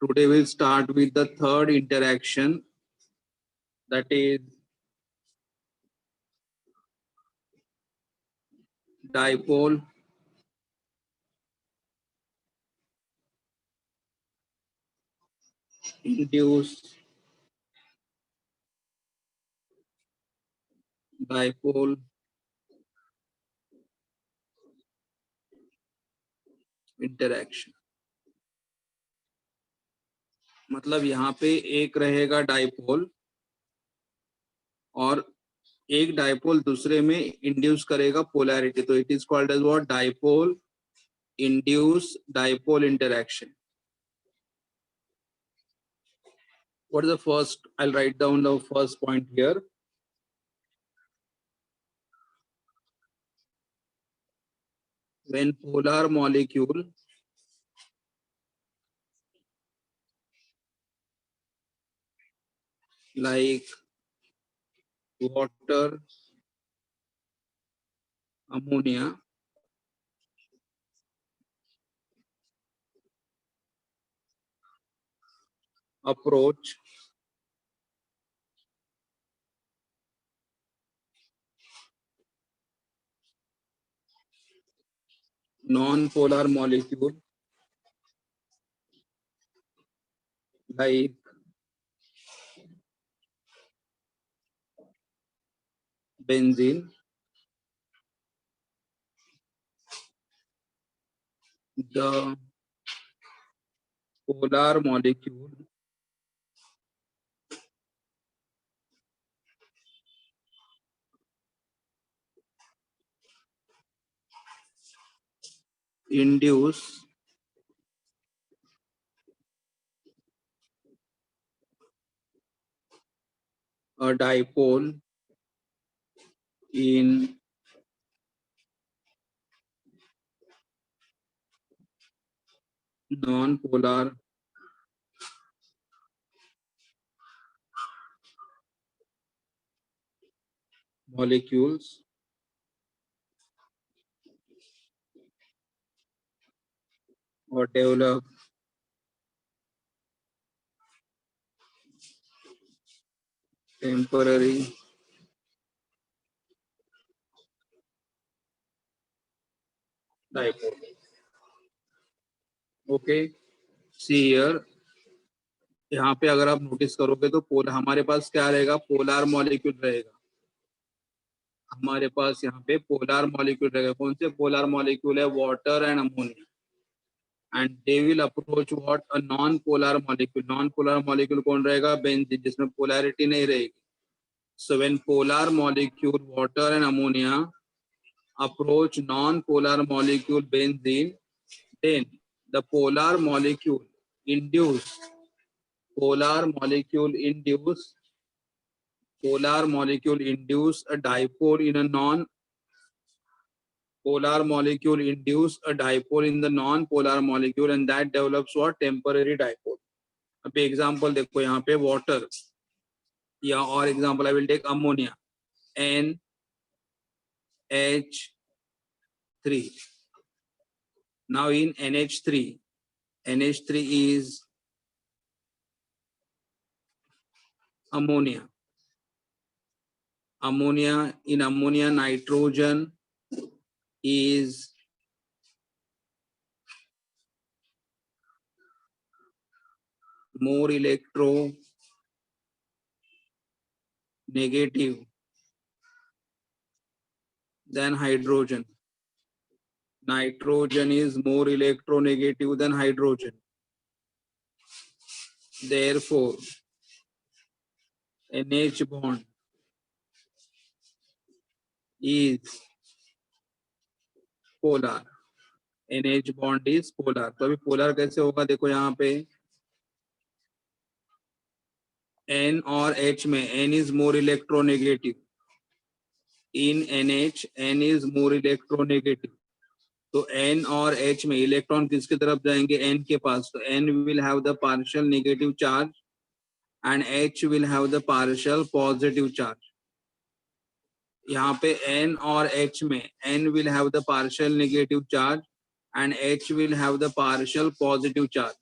Today we'll start with the third interaction, that is dipole induced dipole interaction। मतलब यहाँ पे एक रहेगा डाइपोल और एक डाइपोल दूसरे में इंड्यूस करेगा पोलैरिटी, तो it is called as what? Dipole induce dipole interaction. What is the first? I'll write down the first point here. When polar molecule like water, ammonia approach non-polar molecule like benzene, the polar molecule induce a dipole in non-polar molecules or develop temporary dipole। Okay, see here, यहाँ पे अगर आप notice करोगे तो हमारे पास क्या रहेगा? Polar molecule रहेगा। हमारे पास यहाँ पे पोलर मॉलिक्यूल रहेगा। कौन से पोलर मॉलिक्यूल है? Water and ammonia. And they will approach what? A non polar molecule. Non polar molecule कौन रहेगा? बेंजीन, जिसमें पोलैरिटी नहीं रहेगी। So when polar molecule water and ammonia approach non-polar molecule benzene, then the polar molecule induce a dipole in a non-polar molecule induce a dipole in the non-polar molecule, and that develops what? Temporary dipole। अभी example देखो यहाँ पे water, या और example I will take ammonia, NH3। Now in NH3 is ammonia. In ammonia, nitrogen is more electronegative than hydrogen. Nitrogen is more electronegative than hydrogen. Therefore, NH bond is polar। NH bond is polar। तो अभी polar कैसे होगा? देखो यहाँ पे N और H में N is more electronegative। In NH, N is more electronegative। तो N और H में इलेक्ट्रॉन किसकी तरफ जाएंगे? N के पास। तो N will have the partial negative charge and H will have the partial positive charge। यहाँ पे N और H में N will have the partial negative charge and H will have the partial positive charge।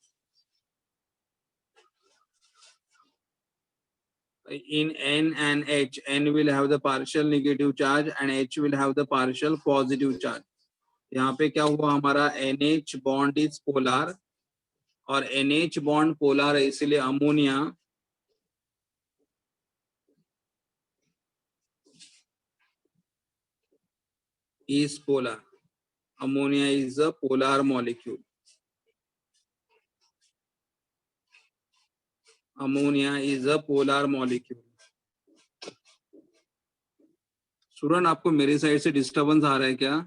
in N and H, N will have the partial negative charge and H will have the partial positive charge. यहाँ पे क्या हुआ हमारा NH bond is polar और NH bond polar है इसलिए ammonia is polar. Ammonia is a polar molecule. Ammonia is a polar molecule. सुरन आपको मेरी साइड से डिस्टरबेंस आ रहा है क्या?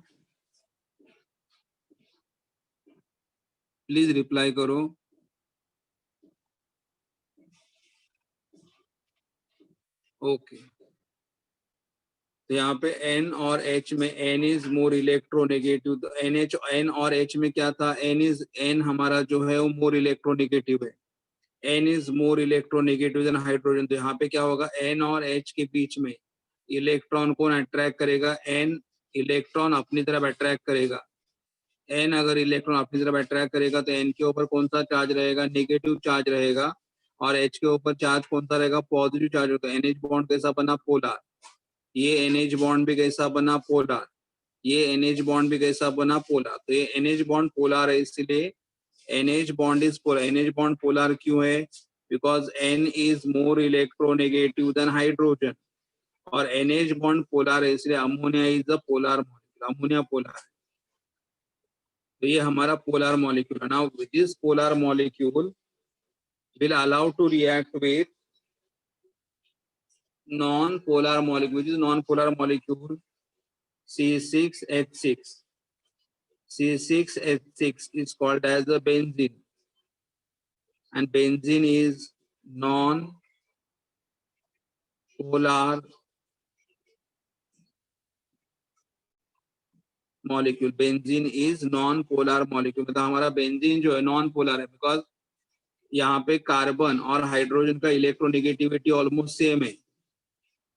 प्लीज रिप्लाई करो. ओके तो यहाँ पे N और H में N इज मोर इलेक्ट्रोनेगेटिव. तो NH N और H में क्या था? N हमारा जो है वो मोर इलेक्ट्रोनेगेटिव है. N is more electronegative than hydrogen. तो यहाँ पे क्या होगा? N और H के बीच में इलेक्ट्रॉन को अट्रैक्ट करेगा. N इलेक्ट्रॉन अपनी तरफ अट्रैक्ट करेगा. N अगर इलेक्ट्रॉन अपनी तरफ अट्रैक्ट करेगा तो N के ऊपर कौन सा चार्ज रहेगा? नेगेटिव चार्ज रहेगा. और H के ऊपर चार्ज कौन सा रहेगा? पॉजिटिव चार्ज होगा. NH बॉन्ड कैसा बना? पोलर. ये NH बॉन्ड भी कैसा बना? पोलर. ये NH बॉन्ड भी कैसा बना? पोलर. तो ये NH बॉन्ड पोलर है इसलिए NH bond is polar. NH bond polar क्यों है? Because N is more electronegative than hydrogen और NH बॉन्ड पोलर है इसलिए ammonia is a polar molecule. Ammonia polar है. तो ये हमारा पोलर मॉलिक्यूल है. Now this polar molecule will allow to react with non-polar molecule, which is non-polar molecule C6H6. C6H6 is called as the benzene, and benzene is non-polar molecule. Benzene is non-polar molecule. मतलब हमारा benzene जो है non polar है because यहाँ पे carbon और hydrogen का electronegativity almost same है.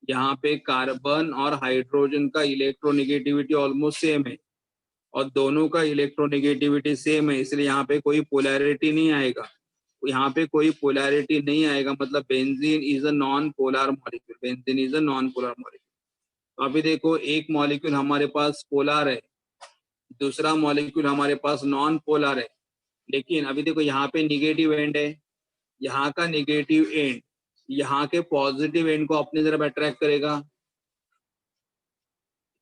यहाँ पे कार्बन और हाइड्रोजन का इलेक्ट्रोनेगेटिविटी ऑलमोस्ट सेम है और दोनों का इलेक्ट्रोनेगेटिविटी सेम है इसलिए यहाँ पे कोई पोलैरिटी नहीं आएगा. यहाँ पे कोई पोलैरिटी नहीं आएगा मतलब benzene is a non polar molecule. Benzene is a non polar molecule. अभी देखो एक मॉलिक्यूल हमारे पास पोलर है, दूसरा मॉलिक्यूल हमारे पास नॉन पोलर है. लेकिन अभी देखो यहाँ पे निगेटिव एंड है. यहाँ का निगेटिव एंड यहाँ के पॉजिटिव एंड को अपनी तरफ अट्रैक्ट करेगा.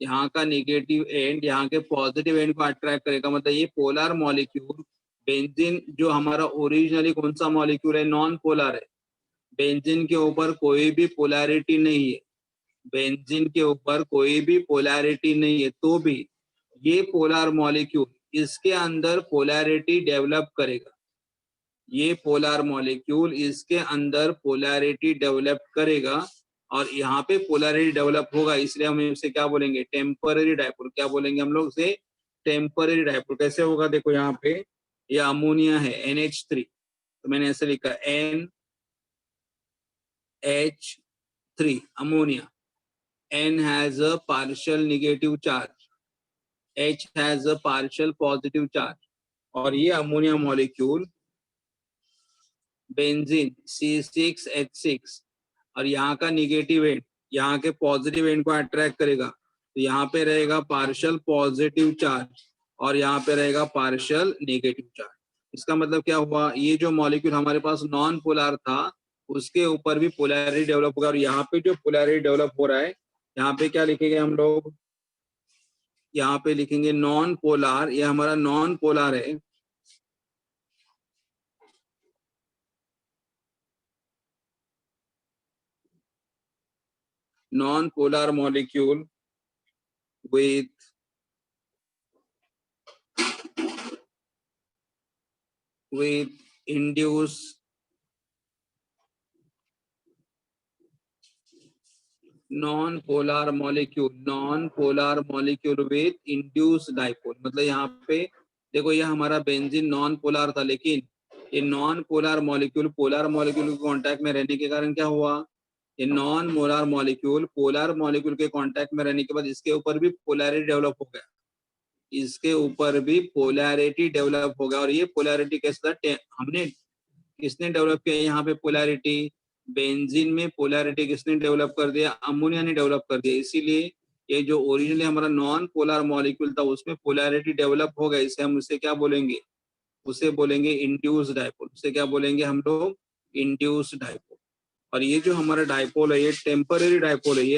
यहाँ का नेगेटिव एंड यहाँ के पॉजिटिव एंड को अट्रैक्ट करेगा. मतलब ये पोलर मॉलिक्यूल बेंजीन जो हमारा ओरिजिनली कौन सा मॉलिक्यूल है? नॉन पोलर है. बेंजीन के ऊपर कोई भी पोलैरिटी नहीं है. बेंजीन के ऊपर कोई भी पोलैरिटी नहीं है तो भी ये पोलर मॉलिक्यूल इसके अंदर पोलैरिटी डेवलप करेगा. ये पोलर मॉलिक्यूल इसके अंदर पोलैरिटी डेवलप करेगा और यहाँ पे पोलैरिटी डेवलप होगा इसलिए हम इसे क्या बोलेंगे? Temporary dipole. क्या बोलेंगे हम लोग इसे? Temporary dipole. कैसे होगा? देखो यहाँ पे ये अमोनिया है NH3 तो मैंने ऐसे लिखा NH3 ammonia. N has a partial negative charge, H has a partial positive charge और ये अमोनिया मॉलिक्यूल बेंजीन C6H6 और यहाँ का निगेटिव एंड यहाँ के पॉजिटिव एंड को अट्रैक्ट करेगा. तो यहाँ पे रहेगा पार्शियल पॉजिटिव चार्ज और यहाँ पे रहेगा पार्शियल नेगेटिव चार्ज. इसका मतलब क्या हुआ? ये जो मॉलिक्यूल हमारे पास नॉन पोलर था उसके ऊपर भी पोलैरिटी डेवलप होगा और यहाँ पे जो पोलैरिटी डेवलप हो रहा है यहाँ पे क्या लिखेंगे हम लोग? यहाँ पे लिखेंगे नॉन पोलर. ये हमारा नॉन पोलर है. non-polar molecule with induced non-polar molecule with induced dipole. मतलब यहाँ पे देखो ये हमारा बेंजीन नॉन पोलर था लेकिन ये non polar molecule polar molecule के कांटेक्ट में रहने के कारण क्या हुआ? ये non molar molecule polar molecule के कांटेक्ट में रहने के बाद इसके ऊपर भी पोलैरिटी डेवलप हो गया. इसके ऊपर भी पोलैरिटी डेवलप हो गया और ये पोलैरिटी कैसा था? हमने किसने डेवलप किया यहाँ पे पोलैरिटी? बेंजीन में पोलैरिटी किसने डेवलप कर दिया? अमोनिया ने डेवलप कर दिया। इसीलिए ये जो ओरिजिनली हमारा नॉन पोलर मॉलिक्यूल था उसमें पोलैरिटी डेवलप हो गया, इसे हम उसे क्या बोलेंगे? उसे बोलेंगे इंड्यूस्ड डाइपोल। उसे क्या बोलेंगे हम लोग? Induced dipole. और ये जो हमारा डाइपोल है ये टेम्पररी डाइपोल है। ये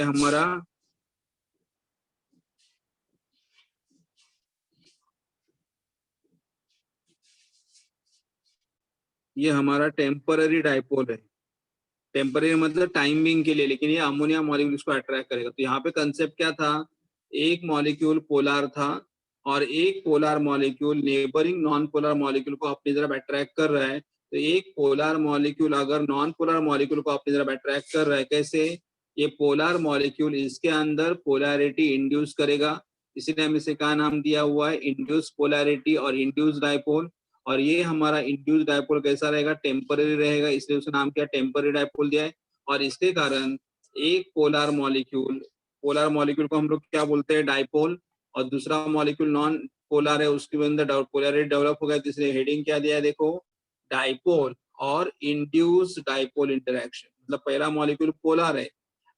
हमारा टेम्पररी डाइपोल है। टेम्पररी मतलब टाइमिंग के लिए, लेकिन ये अमोनिया मॉलिक्यूल इसको अट्रैक्ट करेगा। तो यहाँ पे कंसेप्ट क्या था? एक मॉलिक्यूल पोलर था और एक polar molecule neighbouring non polar molecule को अपनी तरफ अट्रैक्ट कर रहा है। तो एक पोलर मॉलिक्यूल अगर नॉन पोलर मॉलिक्यूल को अपनी तरफ अट्रैक्ट कर रहा है, कैसे? ये पोलर मॉलिक्यूल इसके अंदर पोलैरिटी इंड्यूस करेगा, इसीलिए हम इसे क्या नाम दिया हुआ है? इंड्यूस पोलैरिटी और इंड्यूस डाइपोल। और ये हमारा इंड्यूस डाइपोल कैसा रहेगा? टेम्पररी रहेगा, इसलिए उसका नाम क्या? टेम्पररी डाइपोल दिया है। और इसके कारण एक पोलर मॉलिक्यूल को हम लोग क्या बोलते हैं? डाइपोल। और दूसरा मॉलिक्यूल नॉन पोलर है, उसके अंदर पोलैरिटी डेवलप हो गया, तो इसलिए हेडिंग क्या दिया है देखो? डाइपोल और इंड्यूस डाइपोल इंटरेक्शन। मतलब पहला मॉलिक्यूल पोलर है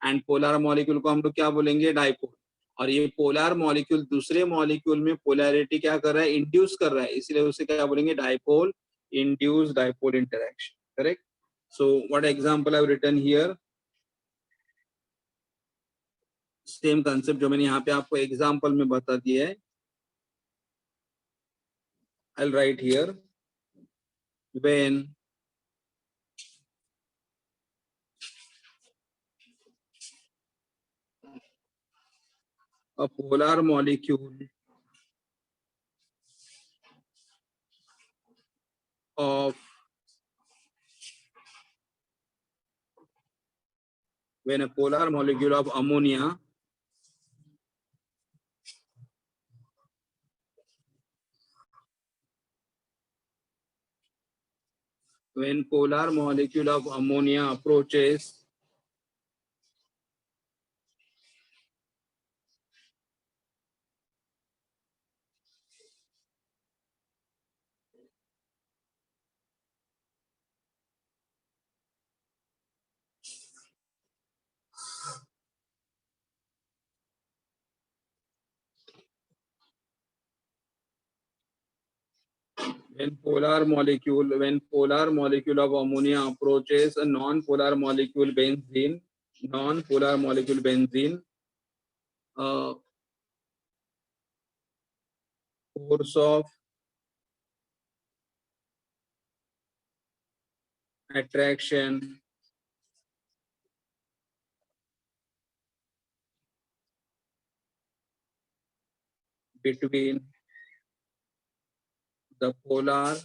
एंड पोलर मॉलिक्यूल को हम लोग क्या बोलेंगे? डाइपोल। और ये पोलर मॉलिक्यूल दूसरे मॉलिक्यूल में पोलैरिटी क्या कर रहा है? इंड्यूस कर रहा है, इसलिए उसे क्या बोलेंगे? Dipole, induce dipole interaction. Correct? So what example I have written here? Same concept जो मैंने यहाँ पे आपको एग्जांपल में बता दिया है। I will write here when a polar molecule of when a polar molecule of ammonia when polar molecule of ammonia approaches when polar molecule of ammonia approaches a non-polar molecule benzene, force of attraction between the polar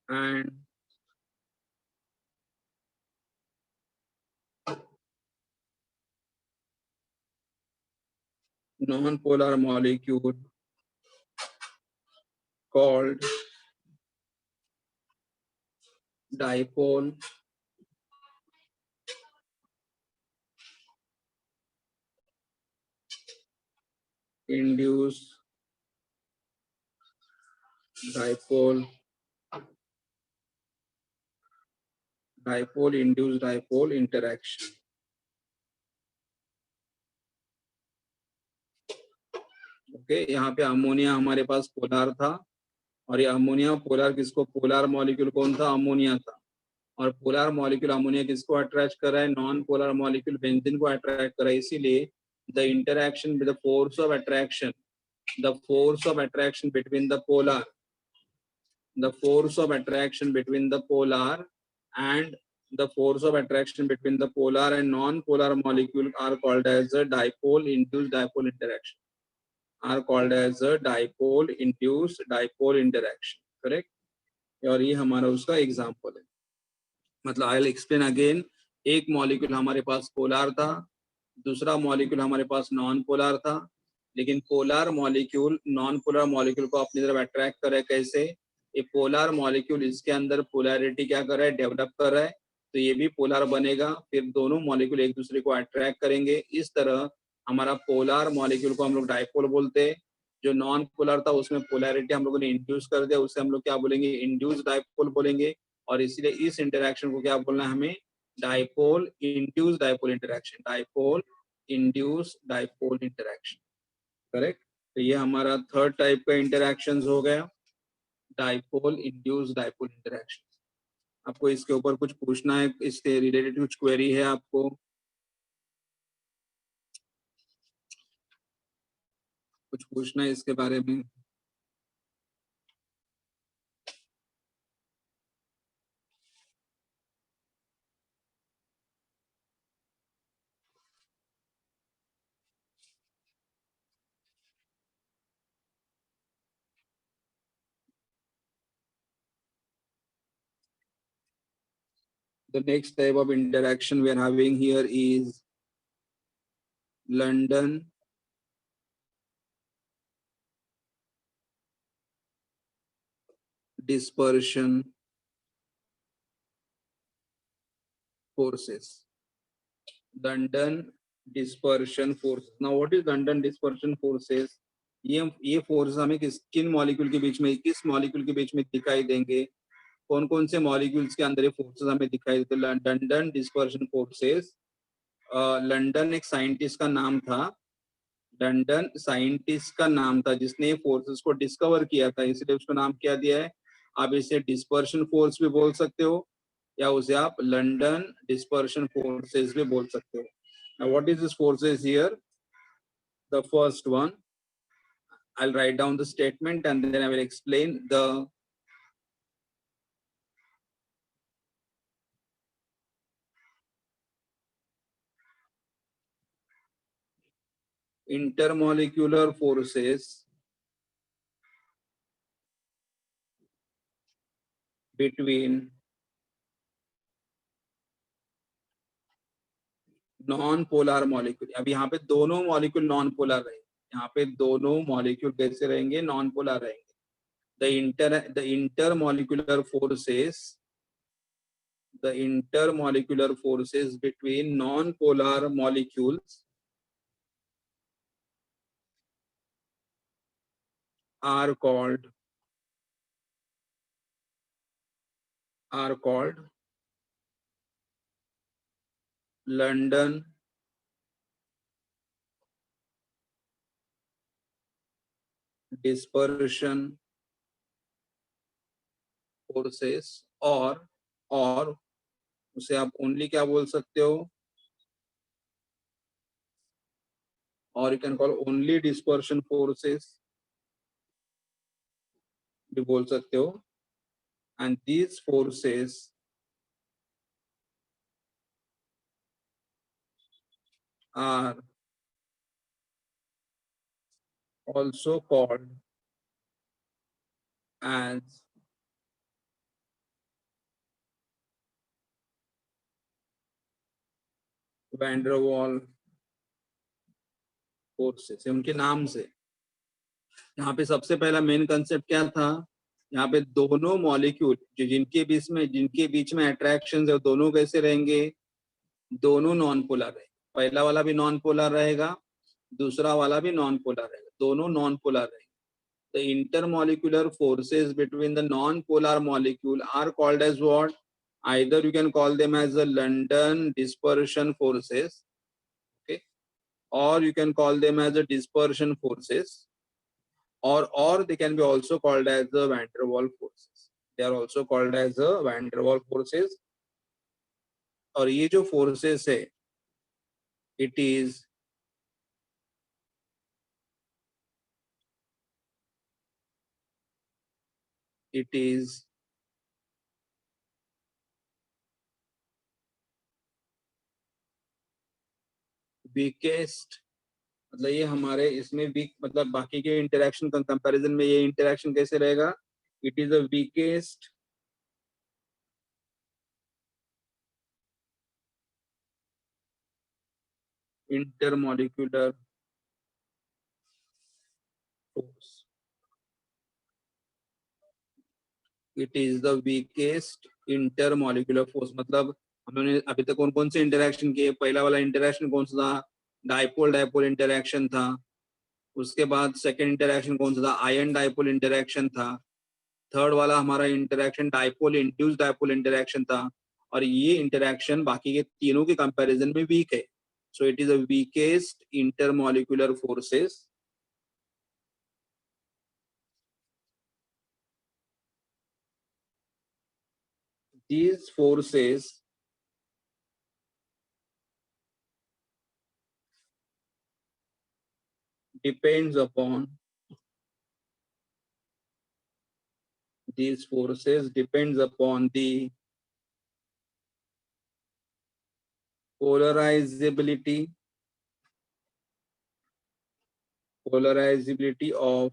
and non-polar molecule called dipole induced dipole induced dipole interaction. Okay, यहाँ पे ammonia हमारे पास polar था और ये ammonia polar किसको? Polar molecule कौन था? Ammonia था। और पोलर मॉलिक्यूल अमोनिया किसको अट्रैक्ट कर रहा है? नॉन पोलर मॉलिक्यूल बेंजीन को अट्रैक्ट कर रहा है। इसीलिए the interaction with the force of attraction between the polar and the force of attraction between the polar and non-polar molecule are called as a dipole induced dipole interaction. Correct? और ये हमारा उसका example है। मतलब I will explain again. एक molecule हमारे पास polar था, दूसरा मॉलिक्यूल हमारे पास नॉन पोलर था, लेकिन polar molecule non polar molecule को अपनी तरफ अट्रैक्ट कर रहा है। कैसे? ये पोलर मॉलिक्यूल इसके अंदर पोलैरिटी क्या कर रहा है? डेवलप कर रहा है, तो ये भी पोलर बनेगा, फिर दोनों मॉलिक्यूल एक दूसरे को अट्रैक्ट करेंगे। इस तरह हमारा पोलर मॉलिक्यूल को हम लोग डाइपोल बोलते हैं। जो नॉन पोलर था उसमें पोलैरिटी हम लोगों ने इंड्यूस कर दिया, उसे हम लोग क्या बोलेंगे? इंड्यूस डाइपोल बोलेंगे। और इसलिए इस इंटरेक्शन को क्या बोलना है हमें, dipole induce dipole interaction, dipole induce dipole interaction, correct. तो ये हमारा थर्ड टाइप का इंटरेक्शन हो गया, डाइपोल इंड्यूस डाइपोल इंटरेक्शन। आपको इसके ऊपर कुछ पूछना है, इसके रिलेटेड कुछ क्वेरी है आपको? कुछ पूछना है इसके बारे में? The next type of interaction we are having here is London dispersion forces. London dispersion forces. Now, what is London dispersion forces? ये फोर्स हमें किन मॉलिक्यूल के बीच में, किस मॉलिक्यूल के बीच में दिखाई देंगे? कौन कौन से मॉलिक्यूल्स के अंदर ये फोर्सेस हमें दिखाई देते हैं? London dispersion forces. लंदन एक साइंटिस्ट का नाम था, लंदन साइंटिस्ट का नाम था जिसने ये फोर्सेस को डिस्कवर किया था, इसलिए उसका नाम क्या दिया है? आप इसे डिस्पर्शन फोर्स भी बोल सकते हो या उसे आप लंदन डिस्पर्शन फोर्सेस भी बोल सकते हो। Now, what is this forces here? The first one, I'll write down the statement and then I will explain the intermolecular forces between non polar molecule. अब यहाँ पे दोनों मॉलिक्यूल नॉन पोलर रहेंगे, यहाँ पे दोनों मॉलिक्यूल कैसे रहेंगे? नॉन पोलर रहेंगे। The intermolecular forces between non-polar molecules are called London dispersion forces, और उसे आप ओनली क्या बोल सकते हो? और you can call only dispersion forces भी बोल सकते हो। And these forces are also called as van der Waals forces, उनके नाम से। यहाँ पे सबसे पहला मेन कंसेप्ट क्या था? यहाँ पे दोनों मॉलिक्यूल जो जिनके बीच में अट्रैक्शन है, दोनों कैसे रहेंगे? दोनों नॉन पोलर रहेंगे। पहला वाला भी नॉन पोलर रहेगा, दूसरा वाला भी नॉन पोलर रहेगा, दोनों नॉन पोलर रहेंगे। The intermolecular forces between the non-polar molecule are called as what? Either you can call them as the London dispersion forces, okay, or you can call them as the dispersion forces, or they can be also called as the van der Waals forces. They are also called as the van der Waals forces. और ये जो forces है, it is weakest, मतलब ये हमारे इसमें week, मतलब बाकी के इंटरेक्शन का कंपैरिजन में ये इंटरेक्शन कैसे रहेगा? It is the weakest intermolecular force. It is the weakest intermolecular force, मतलब हमने अभी तक कौन कौन से इंटरेक्शन किए? पहला वाला इंटरेक्शन कौन सा था? डाइपोल डाइपोल इंटरेक्शन था। उसके बाद सेकेंड इंटरेक्शन कौन सा था? आयन डाइपोल इंटरेक्शन था। थर्ड वाला हमारा interaction dipole induced dipole interaction था, और ये इंटरेक्शन बाकी के तीनों के कंपैरिजन में वीक है. So it is a weakest intermolecular forces. These forces depends upon the polarizability of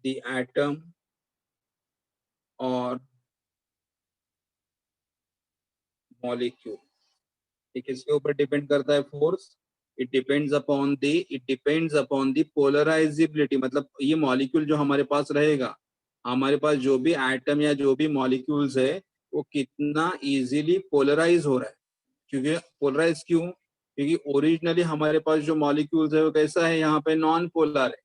the atom or molecule. ये किसके ऊपर डिपेंड करता है force? It depends upon the polarisability. मतलब ये मॉलिक्यूल जो हमारे पास रहेगा, हमारे पास जो भी एटम या जो भी मॉलिक्यूल्स है, वो कितना इजीली पोलराइज हो रहा है. क्योंकि पोलराइज क्यों? क्योंकि ओरिजिनली हमारे पास जो मॉलिक्यूल्स है वो कैसा है, यहाँ पे नॉन पोलर है.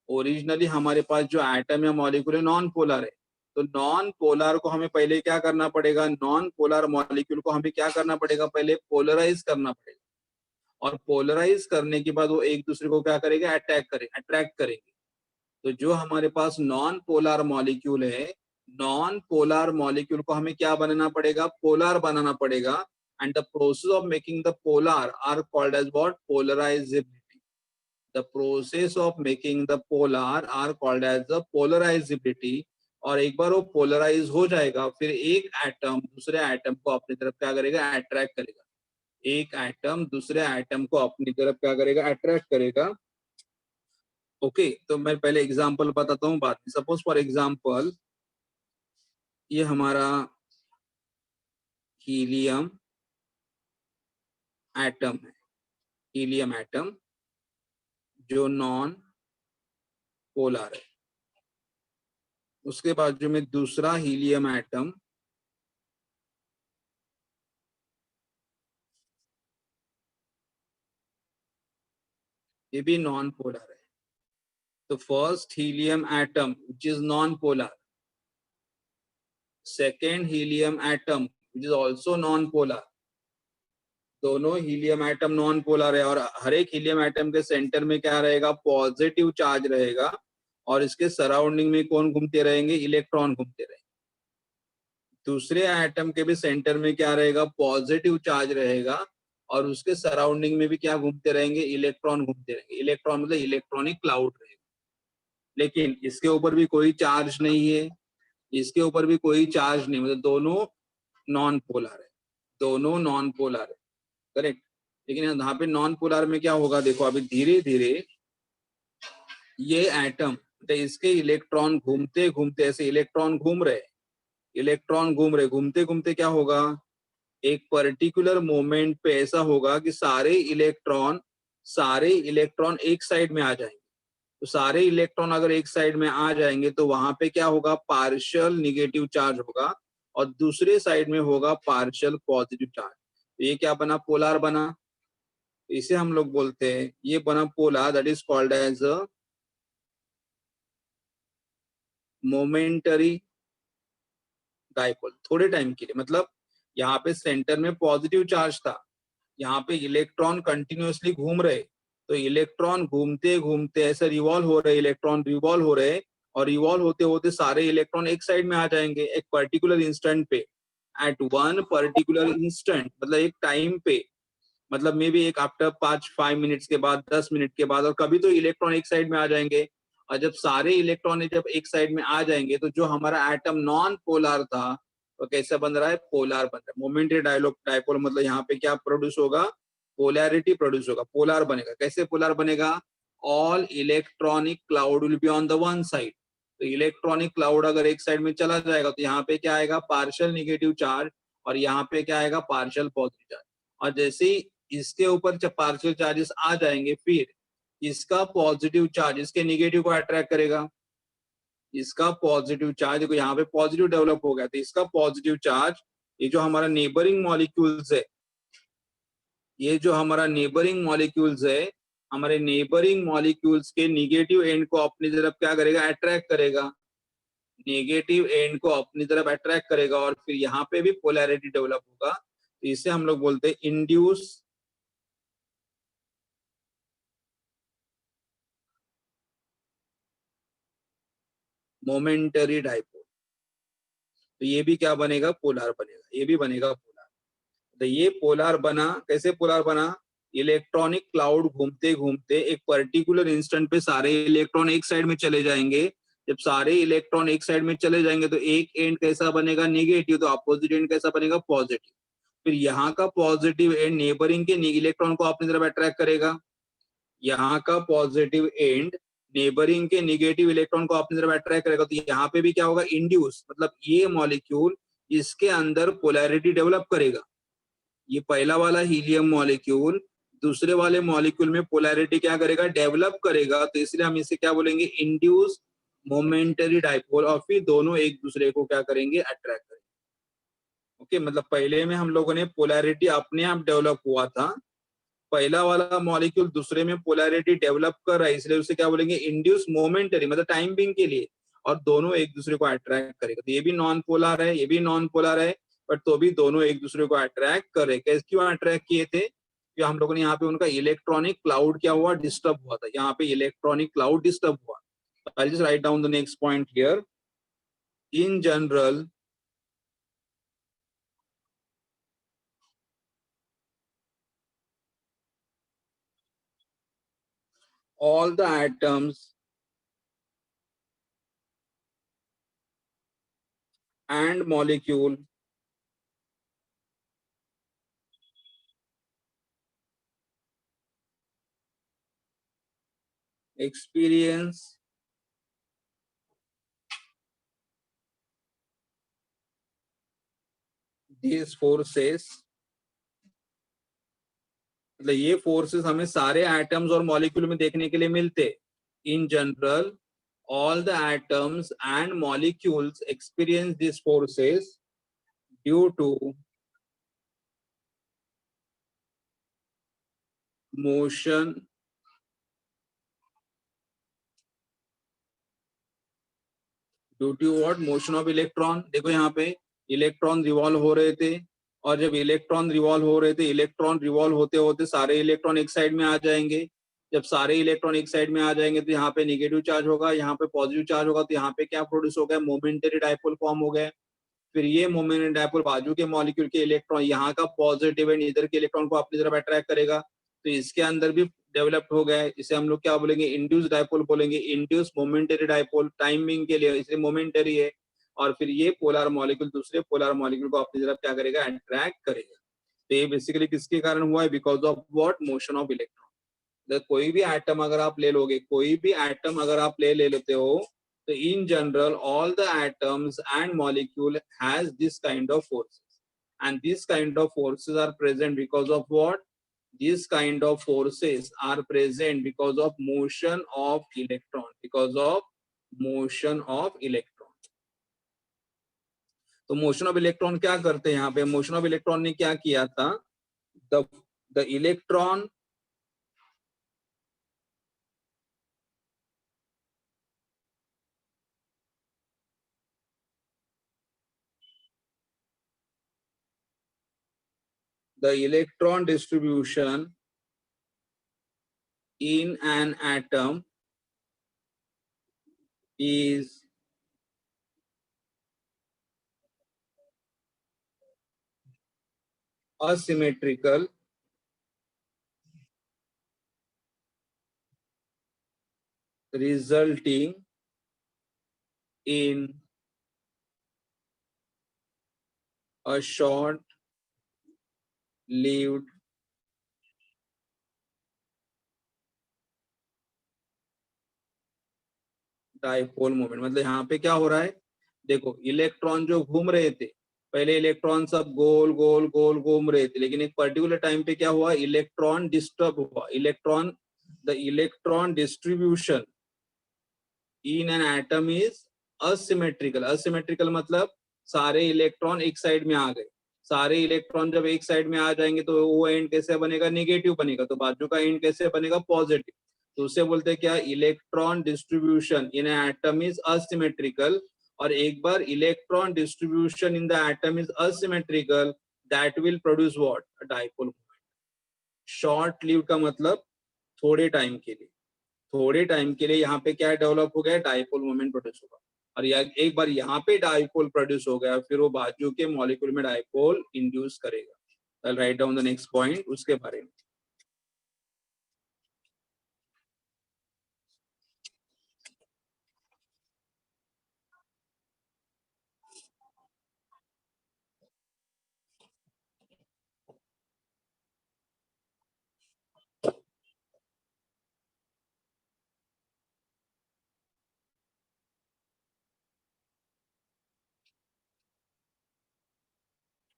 ओरिजिनली हमारे पास जो एटम या मॉलिक्यूल है नॉन पोलर है. तो नॉन पोलर को हमें पहले क्या करना पड़ेगा? नॉन पोलर मॉलिक्यूल को हमें क्या करना पड़ेगा? पहले पोलराइज करना पड़ेगा. और पोलराइज करने के बाद वो एक दूसरे को क्या करेगा? अट्रैक्ट करेंगे. तो जो हमारे पास नॉन पोलर मॉलिक्यूल है, नॉन पोलर मॉलिक्यूल को हमें क्या बनाना पड़ेगा? पोलर बनाना पड़ेगा. And the process of making the polar are called as what? Polarizability. The process of making the polar are called as the polarizability. और एक बार वो पोलराइज हो जाएगा, फिर एक एटम दूसरे एटम को अपनी तरफ क्या करेगा? अट्रैक्ट करेगा. एक एटम दूसरे एटम को अपनी तरफ क्या करेगा? अट्रैक्ट करेगा. ओके, तो मैं पहले एग्जांपल बताता हूँ बाद में. सपोज फॉर एग्जांपल ये हमारा हीलियम एटम है. हीलियम एटम जो नॉन पोलर है. उसके बाद जो में दूसरा हीलियम एटम, ये भी नॉन पोलर है. तो first helium atom which is non polar, second helium atom which is also non polar. दोनों हीलियम एटम नॉन पोलर है, और हर एक हीलियम एटम के सेंटर में क्या रहेगा? पॉजिटिव चार्ज रहेगा. और इसके सराउंडिंग में कौन घूमते रहेंगे? इलेक्ट्रॉन घूमते रहेंगे. दूसरे एटम के भी सेंटर में क्या रहेगा? पॉजिटिव चार्ज रहेगा. और उसके सराउंडिंग में भी क्या घूमते रहेंगे? इलेक्ट्रॉन घूमते रहेंगे. इलेक्ट्रॉन मतलब इलेक्ट्रॉनिक क्लाउड रहेगा. लेकिन इसके ऊपर भी कोई चार्ज नहीं है, इसके ऊपर भी कोई चार्ज नहीं. मतलब दोनों नॉन पोलर है. दोनों नॉन पोलर है. करेक्ट. लेकिन यहाँ पे नॉन पोलर में क्या होगा? देखो अभी धीरे धीरे ये एटम, तो इसके इलेक्ट्रॉन घूमते घूमते ऐसे इलेक्ट्रॉन घूम रहे घूमते घूमते क्या होगा? एक पर्टिकुलर मोमेंट पे ऐसा होगा कि सारे इलेक्ट्रॉन एक साइड में आ जाएंगे. तो सारे इलेक्ट्रॉन अगर एक साइड में आ जाएंगे तो वहां पे क्या होगा? पार्शियल निगेटिव चार्ज होगा, और दूसरे साइड में होगा पार्शियल पॉजिटिव चार्ज. तो ये क्या बना? पोलर बना. तो इसे हम लोग बोलते हैं, ये बना polar. That is called as a momentary dipole. थोड़े टाइम के लिए, मतलब यहाँ पे सेंटर में पॉजिटिव चार्ज था, यहाँ पे इलेक्ट्रॉन कंटिन्यूअसली घूम रहे. तो इलेक्ट्रॉन घूमते घूमते ऐसे इलेक्ट्रॉन रिवॉल्व हो रहे, और रिवॉल्व होते होते सारे इलेक्ट्रॉन एक साइड में आ जाएंगे एक पर्टिकुलर इंस्टेंट पे. एट वन पर्टिकुलर इंस्टेंट मतलब एक टाइम पे, मतलब मे बी एक आफ्टर 5 मिनट्स के बाद, 10 मिनट के बाद, और कभी तो इलेक्ट्रॉन एक साइड में आ जाएंगे. और जब सारे इलेक्ट्रॉन जब एक साइड में आ जाएंगे तो जो हमारा एटम नॉन पोलर था तो कैसे बन रहा है? पोलर बन रहा है. मोमेंटरी डाइपोल मतलब यहाँ पे क्या प्रोड्यूस होगा? पोलैरिटी प्रोड्यूस होगा. पोलर बनेगा. कैसे पोलर बनेगा? All electronic cloud will be on the one side. तो इलेक्ट्रॉनिक क्लाउड अगर एक साइड में चला जाएगा तो यहाँ पे क्या आएगा? Partial negative charge. और यहाँ पे क्या आएगा? Partial positive charge. और जैसे ही इसके ऊपर जब पार्शियल चार्जेस आ जाएंगे, फिर इसका पॉजिटिव चार्ज इसके निगेटिव को अट्रैक्ट करेगा. इसका पॉजिटिव चार्ज, देखो यहाँ पे पॉजिटिव डेवलप हो गया, तो इसका पॉजिटिव चार्ज ये जो हमारा नेबरिंग मॉलिक्यूल्स है, ये जो हमारा नेबरिंग मॉलिक्यूल्स है, हमारे नेबरिंग मॉलिक्यूल्स के निगेटिव एंड को अपनी तरफ क्या करेगा, अट्रैक्ट करेगा, नेगेटिव एंड को अपनी तरफ अट्रैक्ट करेगा और फिर यहाँ पे भी पोलैरिटी डेवलप होगा। तो इसे हम लोग बोलते हैं इंड्यूस मोमेंटरी डाइपोल। तो ये भी क्या बनेगा, पोलर बनेगा, ये भी बनेगा पोलर। तो ये पोलर बना, कैसे पोलर बना, इलेक्ट्रॉनिक क्लाउड घूमते घूमते एक पर्टिकुलर इंस्टेंट पे सारे इलेक्ट्रॉन एक साइड में चले जाएंगे। जब सारे इलेक्ट्रॉन एक साइड में चले जाएंगे तो एक एंड कैसा बनेगा, नेगेटिव, तो अपोजिट एंड कैसा बनेगा, पॉजिटिव। फिर यहाँ का पॉजिटिव एंड नेबरिंग के इलेक्ट्रॉन को अपनी तरफ अट्रैक्ट करेगा, यहाँ का पॉजिटिव एंड नेबरिंग के नेगेटिव इलेक्ट्रॉन को अपनी तरफ अट्रैक्ट करेगा। तो यहाँ पे भी क्या होगा, इंड्यूस, मतलब ये मॉलिक्यूल इसके अंदर पोलैरिटी डेवलप करेगा। ये पहला वाला हीलियम मॉलिक्यूल दूसरे वाले मॉलिक्यूल में पोलैरिटी क्या करेगा, डेवलप करेगा। तो इसलिए हम इसे क्या बोलेंगे, इंड्यूस मोमेंटरी डाइपोल, और फिर दोनों एक दूसरे को क्या करेंगे, अट्रैक्ट करेंगे। ओके, मतलब पहले में हम लोगों ने पोलैरिटी अपने आप डेवलप हुआ था, पहला वाला मॉलिक्यूल दूसरे में पोलैरिटी डेवलप कर रहा है, इसलिए उसे क्या बोलेंगे, इंड्यूस मोमेंटरी, मतलब टाइम बिंग के लिए, और दोनों एक दूसरे को अट्रैक्ट करेगा। तो ये भी नॉन पोलर है, ये भी नॉन पोलर है, बट तो भी दोनों एक दूसरे को अट्रैक्ट करे। कैसे, क्यों अट्रैक्ट किए थे, कि हम लोगों ने यहाँ पे उनका इलेक्ट्रॉनिक क्लाउड क्या हुआ, डिस्टर्ब हुआ था, यहाँ पे इलेक्ट्रॉनिक क्लाउड डिस्टर्ब हुआ। I just write down the next point here. In general all the atoms and molecule experience these forces, मतलब ये फोर्सेस हमें सारे एटम्स और मॉलिक्यूल में देखने के लिए मिलते। In general all the atoms and molecules experience these forces due to motion due to what, motion of electron. देखो यहाँ पे इलेक्ट्रॉन रिवॉल्व हो रहे थे, और जब इलेक्ट्रॉन रिवॉल्व हो रहे थे, इलेक्ट्रॉन रिवॉल्व होते होते सारे इलेक्ट्रॉन एक साइड में आ जाएंगे। जब सारे इलेक्ट्रॉन एक साइड में आ जाएंगे तो यहाँ पे नेगेटिव चार्ज होगा, यहाँ पे पॉजिटिव चार्ज होगा, तो यहाँ पे क्या प्रोड्यूस हो गया, मोमेंटरी डाइपोल फॉर्म हो गया। फिर ये मोमेंटरी डाइपोल बाजू के मॉलिक्यूल के इलेक्ट्रॉन, यहाँ का पॉजिटिव एंड इधर के इलेक्ट्रॉन को अपनी तरफ अट्रैक्ट करेगा, तो इसके अंदर भी डेवलप्ड हो गया है। इसे हम लोग क्या बोलेंगे, इंड्यूस डाइपोल बोलेंगे, इंड्यूस मोमेंटरी डाइपोल, टाइमिंग के लिए इसलिए मोमेंटरी है। और फिर ये पोलर मॉलिक्यूल दूसरे पोलर मॉलिक्यूल को अपनी तरफ क्या करेगा, अट्रैक्ट करेगा। तो ये बेसिकली किसके कारण हुआ है, because of what, motion of electron. कोई भी एटम अगर आप ले लोगे, कोई भी एटम अगर आप ले लेते हो, तो in general all the atoms and molecule has this kind of forces, and this kind of forces are present because of what, these kind of forces are present because of motion of electron, because of motion of electron। तो motion of electron क्या करते हैं, यहाँ पे motion of electron ने क्या किया था, the electron the electron distribution in an atom is asymmetrical, resulting in a short lived dipole moment. मतलब यहाँ पे क्या हो रहा है, देखो इलेक्ट्रॉन जो घूम रहे थे, पहले इलेक्ट्रॉन सब गोल गोल गोल घूम रहे थे, लेकिन एक पर्टिकुलर टाइम पे क्या हुआ, इलेक्ट्रॉन डिस्टर्ब हुआ। Electron, the electron distribution in an atom is asymmetrical. Asymmetrical मतलब सारे इलेक्ट्रॉन एक साइड में आ गए, सारे इलेक्ट्रॉन जब एक साइड में आ जाएंगे तो वो एंड कैसे बनेगा, नेगेटिव बनेगा, तो बाजू का एंड कैसे बनेगा, पॉजिटिव। तो उससे बोलते हैं क्या, electron distribution in atom is asymmetrical, और एक बार electron distribution in the atom is asymmetrical, that will produce what, a dipole moment. Short live का मतलब थोड़े टाइम के लिए, थोड़े टाइम के लिए यहाँ पे क्या डेवलप हो गया, डाइपोल मोमेंट प्रोड्यूस होगा। और एक बार यहाँ पे डाइपोल प्रोड्यूस हो गया, फिर वो बाजू के मॉलिक्यूल में डाइपोल इंड्यूस करेगा। I'll write down the next point उसके बारे में।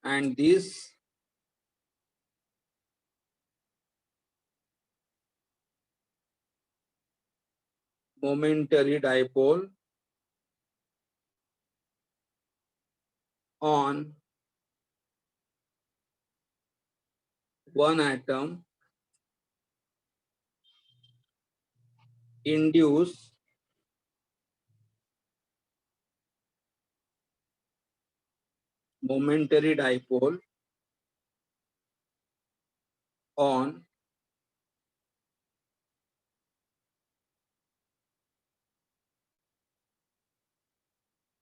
And this momentary dipole on one atom induce momentary dipole on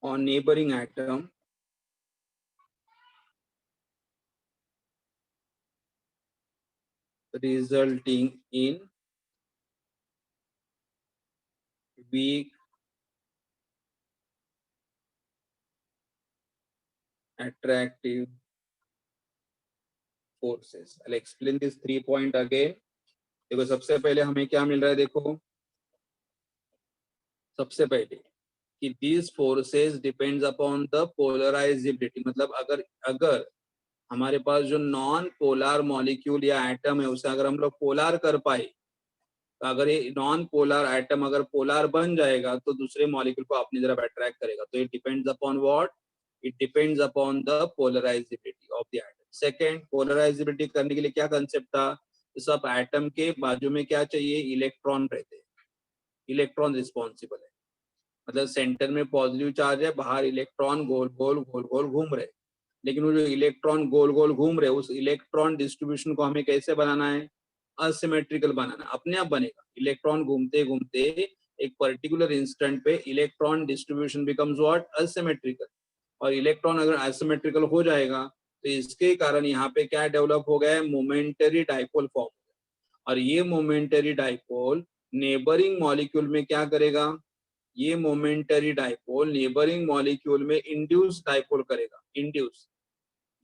neighboring atom resulting in weak attractive forces. I'll explain this 3 point again. देखो सबसे पहले हमें क्या मिल रहा है, देखो सबसे पहले कि these forces depends upon the polarizability, मतलब अगर हमारे पास जो नॉन पोलर मॉलिक्यूल या एटम है उसे अगर हम लोग पोलर कर पाए, तो अगर ये नॉन पोलर एटम अगर पोलर बन जाएगा तो दूसरे मॉलिक्यूल को अपनी तरफ अट्रैक्ट करेगा। तो it depends upon what, it depends upon the polarisability of the atom. Second, polarisability करने के लिए क्या कंसेप्ट था, तो सब एटम के बाजू में क्या चाहिए, इलेक्ट्रॉन रहते हैं, इलेक्ट्रॉन रिस्पॉन्सिबल है, मतलब सेंटर में पॉजिटिव चार्ज है, बाहर इलेक्ट्रॉन गोल गोल घूम रहे, लेकिन वो जो इलेक्ट्रॉन गोल गोल घूम रहे उस इलेक्ट्रॉन डिस्ट्रीब्यूशन को हमें कैसे बनाना है, असिमेट्रिकल बनाना, अपने आप बनेगा। इलेक्ट्रॉन घूमते घूमते एक पर्टिकुलर इंस्टेंट पे electron distribution becomes what, asymmetrical. और इलेक्ट्रॉन अगर असिमेट्रिकल हो जाएगा तो इसके कारण यहाँ पे क्या डेवलप हो गया है, मोमेंटरी डाइपोल फॉर्म हो गया। और ये मोमेंटरी डाइपोल नेबरिंग मॉलिक्यूल में क्या करेगा, ये मोमेंटरी डाइपोल नेबरिंग मॉलिक्यूल में इंड्यूस डाइपोल करेगा, इंड्यूस,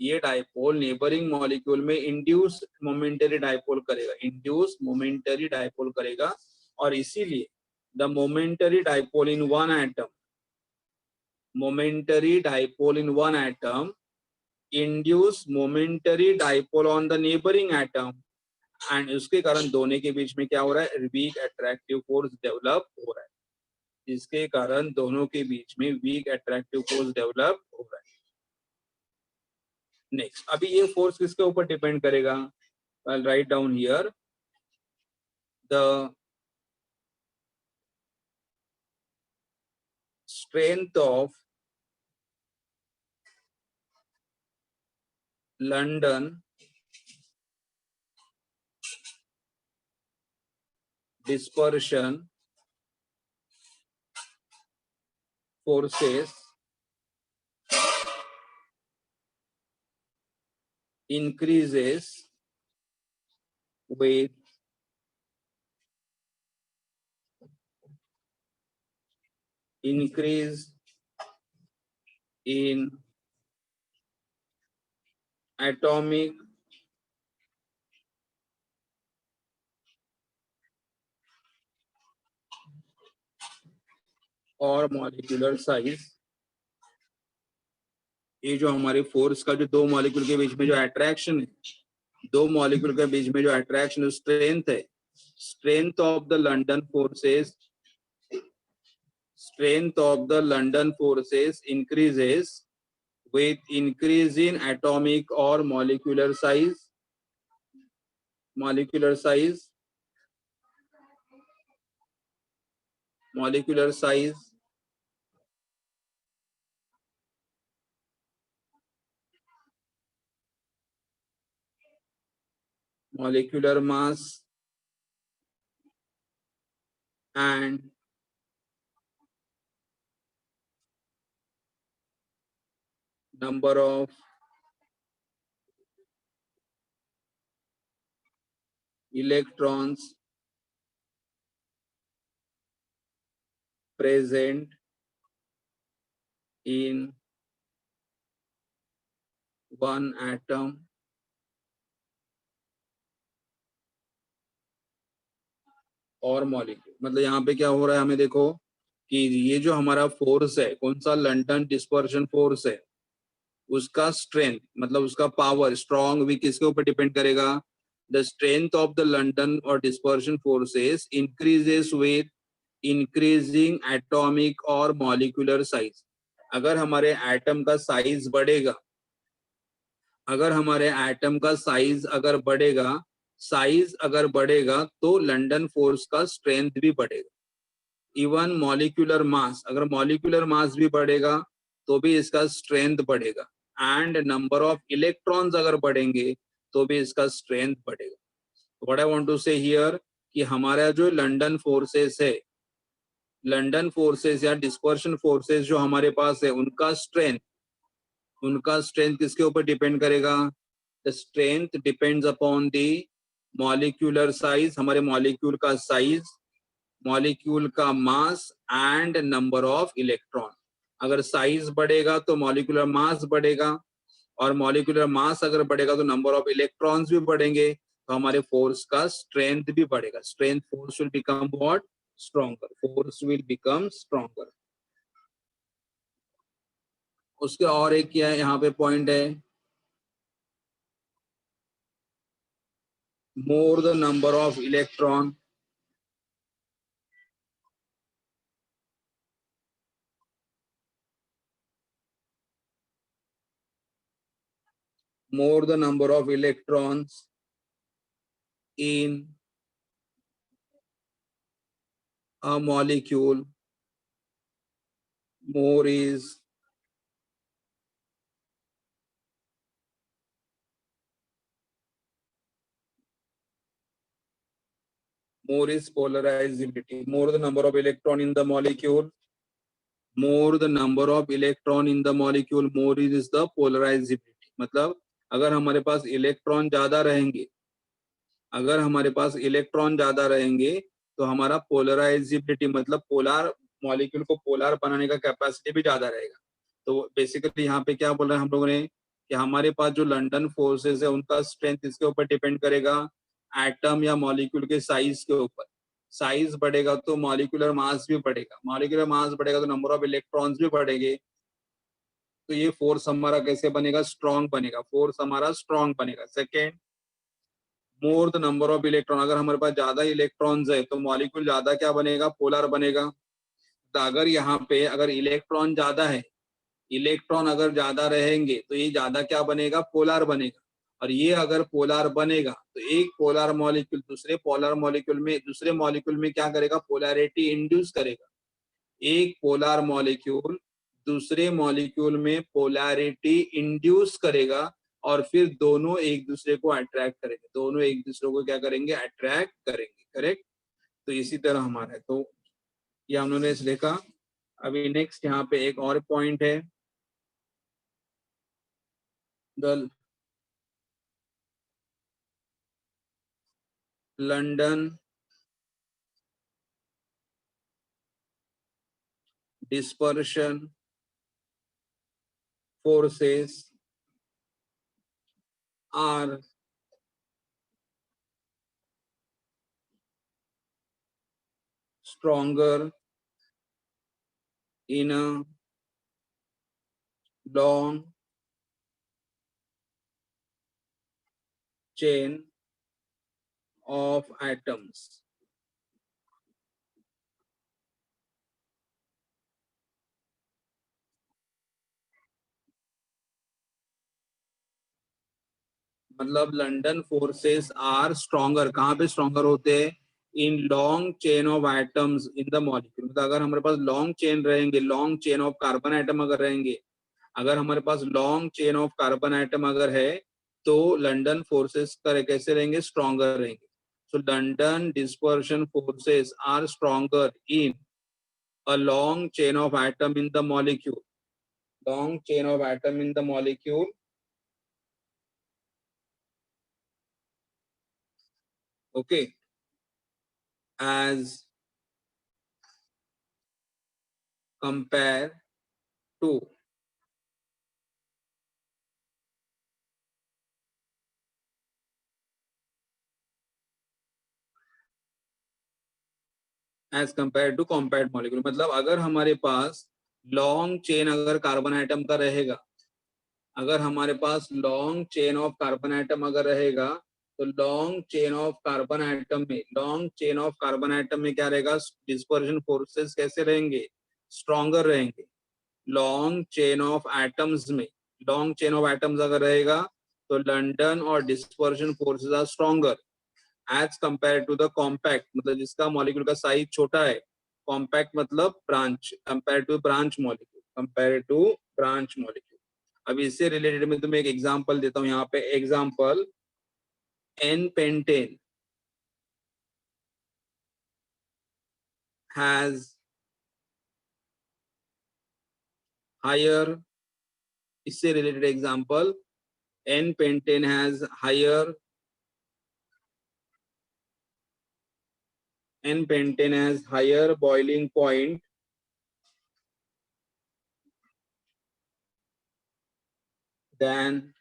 ये डाइपोल नेबरिंग मॉलिक्यूल में इंड्यूस मोमेंटरी डाइपोल करेगा, इंड्यूस मोमेंटरी डाइपोल करेगा। और इसीलिए the momentary dipole in one atom, momentary dipole in one atom induce momentary dipole on the neighbouring atom, and उसके कारण दोनों के बीच में क्या हो रहा है, वीक अट्रैक्टिव फोर्स डेवलप हो रहा है, जिसके कारण दोनों के बीच में वीक अट्रैक्टिव फोर्स डेवलप हो रहा है। नेक्स्ट, अभी ये फोर्स किसके ऊपर डिपेंड करेगा, I'll write down here the strength of London dispersion forces increases with increase in atomic और मॉलिक्यूलर साइज। ये जो हमारे फोर्स का जो दो मॉलिक्यूल के बीच में जो अट्रैक्शन है, दो मॉलिक्यूल के बीच में जो अट्रैक्शन स्ट्रेंथ है, strength of the London forces, strength of the London forces increases with increase in atomic or molecular size, molecular size, molecular size, molecular mass, and number of electrons present in one atom और molecule. मतलब यहाँ पे क्या हो रहा है, हमें देखो कि ये जो हमारा फोर्स है, कौन सा, लंडन डिस्पर्शन फोर्स है, उसका स्ट्रेंथ मतलब उसका पावर, स्ट्रॉन्ग भी किसके ऊपर डिपेंड करेगा? The strength of the London और dispersion forces increases with increasing atomic और मॉलिक्यूलर साइज। अगर हमारे एटम का साइज बढ़ेगा, अगर हमारे एटम का साइज अगर बढ़ेगा, साइज अगर बढ़ेगा तो लंडन फोर्स का स्ट्रेंथ भी बढ़ेगा। इवन मॉलिक्यूलर मास, अगर मॉलिक्यूलर मास भी बढ़ेगा तो भी इसका स्ट्रेंथ बढ़ेगा। एंड नंबर ऑफ इलेक्ट्रॉन्स अगर बढ़ेंगे तो भी इसका स्ट्रेंथ बढ़ेगा। व्हाट आई वांट टू से हियर कि हमारा जो लंदन फोर्सेस है, लंदन फोर्सेस या डिस्पर्शन फोर्सेस जो हमारे पास है, उनका स्ट्रेंथ किसके ऊपर डिपेंड करेगा? The strength depends upon the molecular size, हमारे मॉलिक्यूल का साइज, मॉलिक्यूल का mass and number of electron. अगर साइज बढ़ेगा तो मॉलिक्यूलर मास बढ़ेगा, और मॉलिक्यूलर मास अगर बढ़ेगा तो नंबर ऑफ इलेक्ट्रॉन्स भी बढ़ेंगे, तो हमारे फोर्स का स्ट्रेंथ भी बढ़ेगा। Strength, force will become what? Stronger. Force will become stronger. उसके और एक क्या है यहाँ पे पॉइंट है, more the number of electron, more the number of electrons in a molecule, more is polarizability. More the number of electron in the molecule, more the number of electron in the molecule, more is the polarizability. मतलब अगर हमारे पास electron ज्यादा रहेंगे, अगर हमारे पास electron ज्यादा रहेंगे तो हमारा पोलराइजिबिलिटी मतलब पोलार, मॉलिक्यूल को पोलार बनाने का कैपेसिटी भी ज्यादा रहेगा। तो बेसिकली यहाँ पे क्या बोल रहे हैं हम लोगों ने कि हमारे पास जो लंदन फोर्सेस है उनका स्ट्रेंथ इसके ऊपर डिपेंड करेगा, एटम या मॉलिक्यूल के साइज के ऊपर। साइज बढ़ेगा तो मॉलिक्यूलर मास भी बढ़ेगा, मॉलिक्यूलर मास बढ़ेगा तो नंबर ऑफ इलेक्ट्रॉन्स भी बढ़ेंगे। तो ये फोर्स हमारा कैसे बनेगा? स्ट्रॉन्ग बनेगा, फोर्स हमारा स्ट्रॉन्ग बनेगा। Second, more the number of electron, अगर हमारे पास ज्यादा इलेक्ट्रॉन्स है तो मॉलिक्यूल ज्यादा क्या बनेगा? पोलर बनेगा। तो अगर यहाँ पे अगर इलेक्ट्रॉन ज्यादा है, इलेक्ट्रॉन अगर ज्यादा रहेंगे तो ये ज्यादा क्या बनेगा? पोलर बनेगा। और ये अगर पोलर बनेगा तो एक पोलर मॉलिक्यूल दूसरे पोलर मॉलिक्यूल में, दूसरे मॉलिक्यूल में क्या करेगा? पोलैरिटी इंड्यूस करेगा। एक पोलर मॉलिक्यूल दूसरे मॉलिक्यूल में पोलैरिटी इंड्यूस करेगा और फिर दोनों एक दूसरे को अट्रैक्ट करेंगे, दोनों एक दूसरे को क्या करेंगे? अट्रैक्ट करेंगे। करेक्ट। तो इसी तरह हमारा है, तो ये हम लोगों ने देखा। अभी नेक्स्ट यहाँ पे एक और पॉइंट है, the London dispersion forces are stronger in a long chain of atoms. मतलब लंडन फोर्सेस आर स्ट्रॉन्गर, कहाँ पे स्ट्रॉन्गर होते हैं? In long chain of atoms in the molecule. मतलब अगर हमारे पास लॉन्ग चेन रहेंगे, long chain of carbon atom अगर रहेंगे, अगर हमारे पास long chain of carbon atom अगर है, तो लंडन फोर्सेस का कैसे रहेंगे? स्ट्रॉन्गर रहेंगे। So London dispersion forces are stronger in a long chain of atom in the molecule, long chain of atom in the molecule, okay, as compare to as compare to compact molecule. मतलब अगर हमारे पास long chain अगर carbon atom का रहेगा, अगर हमारे पास long chain of carbon atom अगर रहेगा, तो long chain of carbon atom में, long chain of carbon atom में क्या रहेगा? डिस्पर्शन फोर्सेस कैसे रहेंगे? स्ट्रॉन्गर रहेंगे। लॉन्ग चेन ऑफ एटम्स में, लॉन्ग चेन ऑफ एटम्स अगर रहेगा, तो लंडन और dispersion forces are stronger as compare to the compact, मतलब जिसका मॉलिक्यूल का साइज छोटा है। कॉम्पैक्ट मतलब branch, compare to branch molecule, compare to branch molecule. अब इससे रिलेटेड में तुम्हें एक एग्जांपल देता हूँ यहाँ पे। Example, N pentane has higher, इससे related example, N pentane has higher, N pentane has higher boiling point than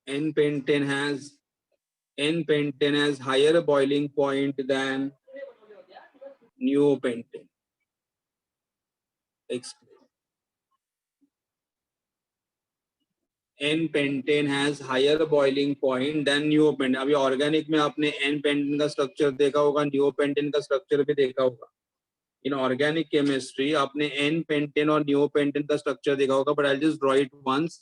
N pentane has N pentane has higher boiling point than neopentane. Explain. N pentane has higher boiling point than neopentane. अभी organic में आपने N pentane का structure देखा होगा, neopentane का structure भी देखा होगा। इन ऑर्गेनिक केमिस्ट्री आपने N pentane और neopentane का स्ट्रक्चर देखा होगा, but I'll just draw it once.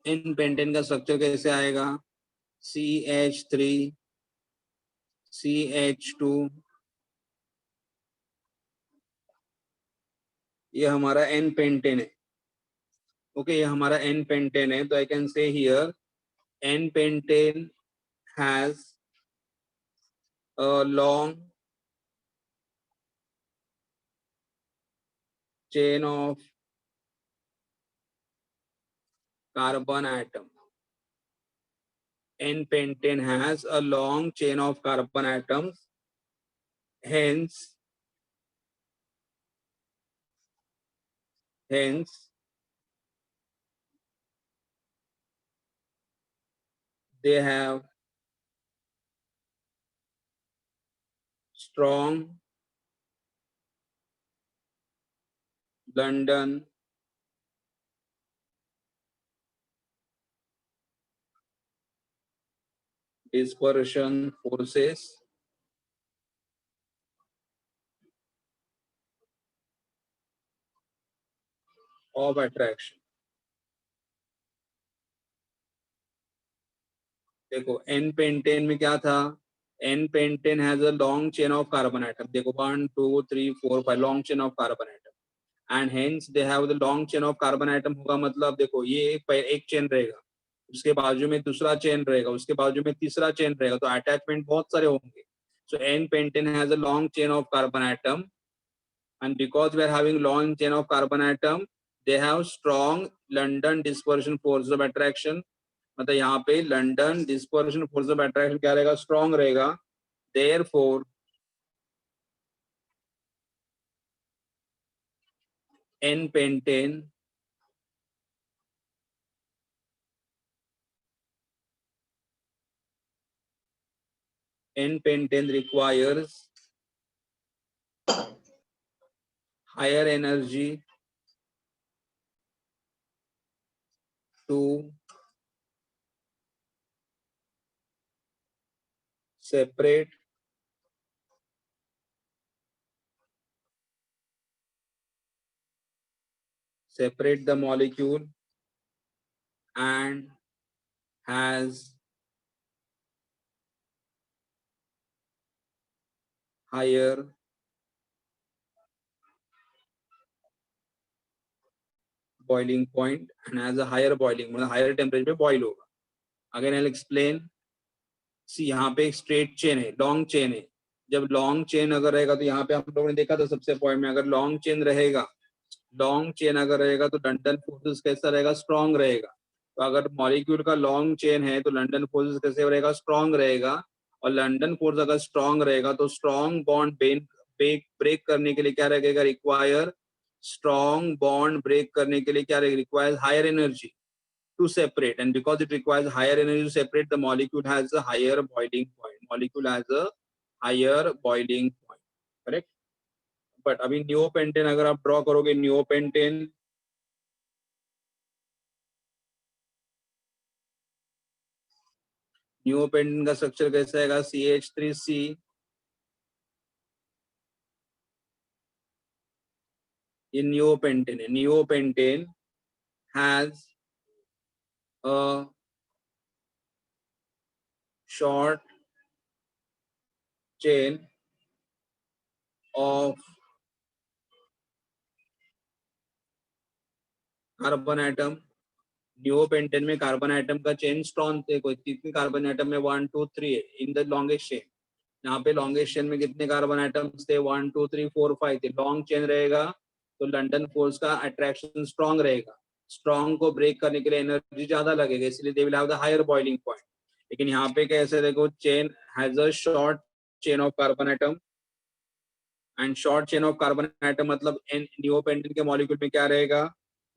N pentane का स्ट्रक्चर कैसे आएगा? CH3 CH2, ये हमारा N पेंटेन है। ओके, ये हमारा N पेंटेन है, तो I can say here N pentane has a long chain of carbon atom. N pentane has a long chain of carbon atoms, hence they have strong London dispersion forces of attraction. देखो N pentane में क्या था? N pentane has a long chain of carbon atom. देखो 1 2 3 4 5 long chain of carbon atom, and hence they have the long chain of carbon atom होगा, मतलब देखो ये एक चेन रहेगा, उसके बाजू में दूसरा चेन रहेगा, उसके बाजू में तीसरा चेन रहेगा, तो अटैचमेंट बहुत सारे होंगे। So N pentane has a long chain of carbon atom, and because we are having long chain of carbon atom, they have strong London dispersion force of attraction. मतलब यहाँ पे London dispersion force of attraction क्या रहेगा? Strong रहेगा। Therefore N pentane requires higher energy to separate the molecule and has higher boiling point and has a higher boiling, मतलब higher temperature पे boil होगा. Again I'll explain. See यहाँ पे एक straight chain है, long chain है. जब long chain अगर रहेगा तो यहाँ पे हम लोगों ने देखा था सबसे पॉइंट में, अगर long chain रहेगा, long chain अगर रहेगा तो लंडन फोर्सेस कैसा रहेगा, स्ट्रॉन्ग रहेगा. तो अगर मॉलिक्यूल का लॉन्ग चेन है तो लंडन फोर्सेस कैसे रहेगा, स्ट्रॉन्ग रहेगा. और लंडन फोर्स अगर स्ट्रॉन्ग रहेगा तो स्ट्रॉन्ग बॉन्ड ब्रेक करने के लिए क्या रहेगा, रिक्वायर स्ट्रॉन्ग बॉन्ड ब्रेक करने के लिए क्या रहेगा, requires higher energy to separate, and because it requires higher energy to separate, the molecule has a higher boiling point. Molecule has a higher boiling point, correct? But अभी neopentane अगर आप draw करोगे, neopentane का structure कैसा आएगा, CH3C, ये neopentane है. Neopentane has a short chain of carbon atom. Neopentane में कार्बन एटम का चेन स्ट्रॉन्ग थे, कोई कितने कार्बन एटम में 1 2 3 है इन द लॉन्गेस्ट चेन. यहाँ पे लॉन्गेस्ट चेन में कितने कार्बन एटम्स थे, 1 2 3 4 5 थे. लॉन्ग चेन रहेगा तो लंडन फोर्स का अट्रैक्शन स्ट्रॉन्ग रहेगा. स्ट्रॉन्ग को ब्रेक करने के लिए एनर्जी ज्यादा लगेगा, इसलिए they will have the higher boiling point. लेकिन यहाँ पे कैसे देखो, chain has a short chain of carbon atom, and short chain of carbon atom मतलब नियोपेंटेन के मॉलिक्यूल में क्या रहेगा,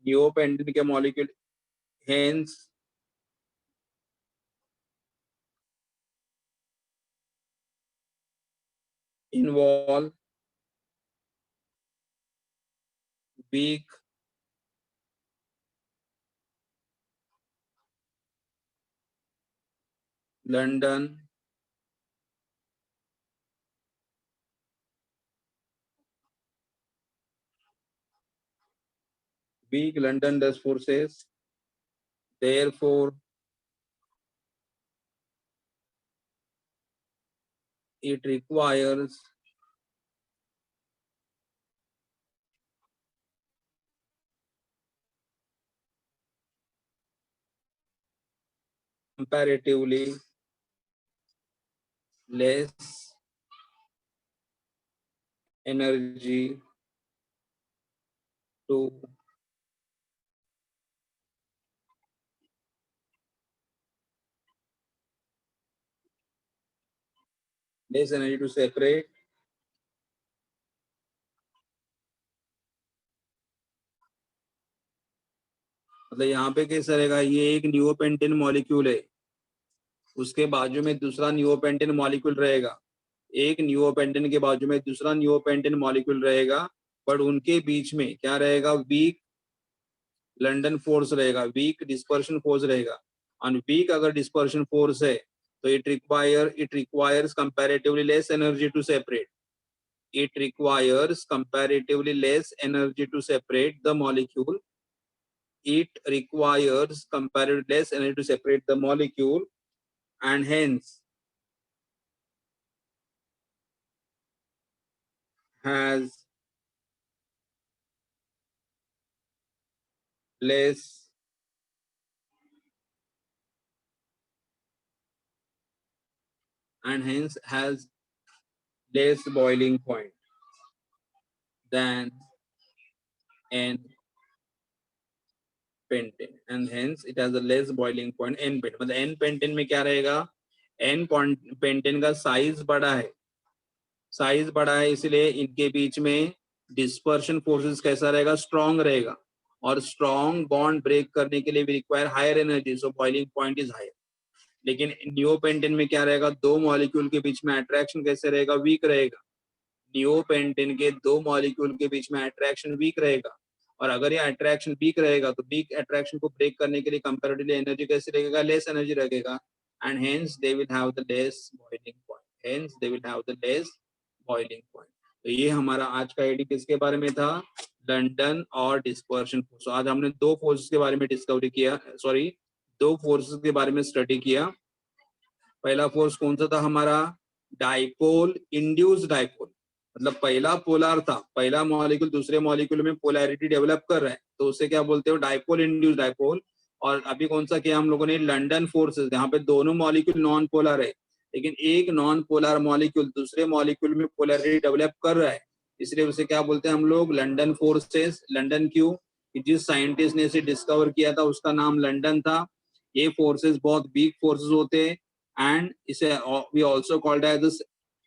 नियोपेंटेन के molecule hence involve weak London dust forces. Therefore, it requires comparatively less energy to separate मतलब यहाँ पे कैसा रहेगा, ये एक नियोपेंटेन मॉलिक्यूल है, उसके बाजू में दूसरा नियोपेंटेन मॉलिक्यूल रहेगा, एक नियोपेंटेन के बाजू में दूसरा नियोपेंटेन मॉलिक्यूल रहेगा, पर उनके बीच में क्या रहेगा, वीक लंडन फोर्स रहेगा, वीक डिस्पर्शन फोर्स रहेगा. और वीक अगर डिस्पर्शन फोर्स है तो it requires comparatively less energy to separate. It requires comparatively less energy to separate the molecule. It requires comparatively less energy to separate the molecule, and hence has less boiling point than N pentane, and hence it has a less boiling point N pentane. मतलब N pentane में क्या रहेगा, N pentane का size बड़ा है, size बड़ा है, इसलिए इनके बीच में डिस्पर्शन फोर्सेस कैसा रहेगा, स्ट्रॉन्ग रहेगा, और स्ट्रॉन्ग बॉन्ड ब्रेक करने के लिए भी require higher energy, so boiling point is higher. लेकिन नियोपेंटेन में क्या रहेगा, दो मॉलिक्यूल के बीच में अट्रैक्शन कैसे रहेगा, वीक रहेगा. नियोपेंटेन के दो मॉलिक्यूल के बीच में अट्रैक्शन वीक रहेगा, और अगर ये अट्रैक्शन वीक रहेगा तो वीक अट्रैक्शन को ब्रेक करने के लिए कंपैरेटिवली एनर्जी कैसे रहेगा, लेस एनर्जी रहेगा, and hence they will have the less boiling point, hence they will have the less boiling point. तो ये हमारा आज का आईडी किसके बारे में था, लंदन और डिस्पर्शन फोर्स। आज हमने दो फोर्सेस के बारे में डिस्कवरी किया, सॉरी दो फोर्सेस के बारे में स्टडी किया। पहला फोर्स कौन सा था हमारा, डाइपोल इंड्यूस्ड डाइपोल, मतलब पहला पोलर था, पहला मॉलिक्यूल दूसरे मॉलिक्यूल में पोलैरिटी डेवलप कर रहा है तो उसे क्या बोलते हो, डाइपोल इंड्यूस्ड डाइपोल। और अभी कौन सा किया हम लोगों ने, लंदन फोर्सेस, यहाँ पे दोनों मॉलिक्यूल नॉन पोलर है, लेकिन एक नॉन पोलर मॉलिक्यूल दूसरे मॉलिक्यूल में पोलैरिटी डेवलप कर रहा है, इसलिए उसे क्या बोलते हैं हम लोग, लंदन फोर्सेस। लंदन क्यों, कि जिस साइंटिस्ट ने इसे डिस्कवर किया था उसका नाम लंदन था। ये फोर्सेस बहुत वीक फोर्सेस होते हैं, एंड इसे we also called as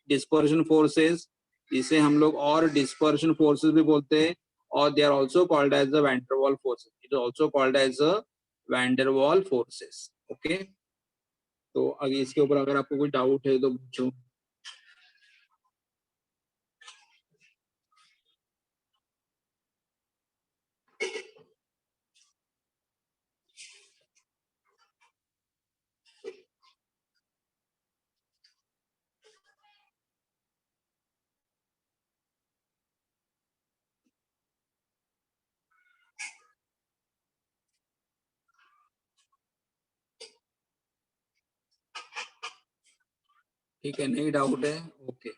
dispersion forces, इसे हम लोग और डिस्पर्शन फोर्सेस भी बोलते हैं, और they are also called as the van der Waals forces, it is also called as the van der Waals forces. Okay, तो अगर इसके ऊपर अगर आपको कोई डाउट है तो पूछो। ठीक है, नहीं डाउट है, ओके।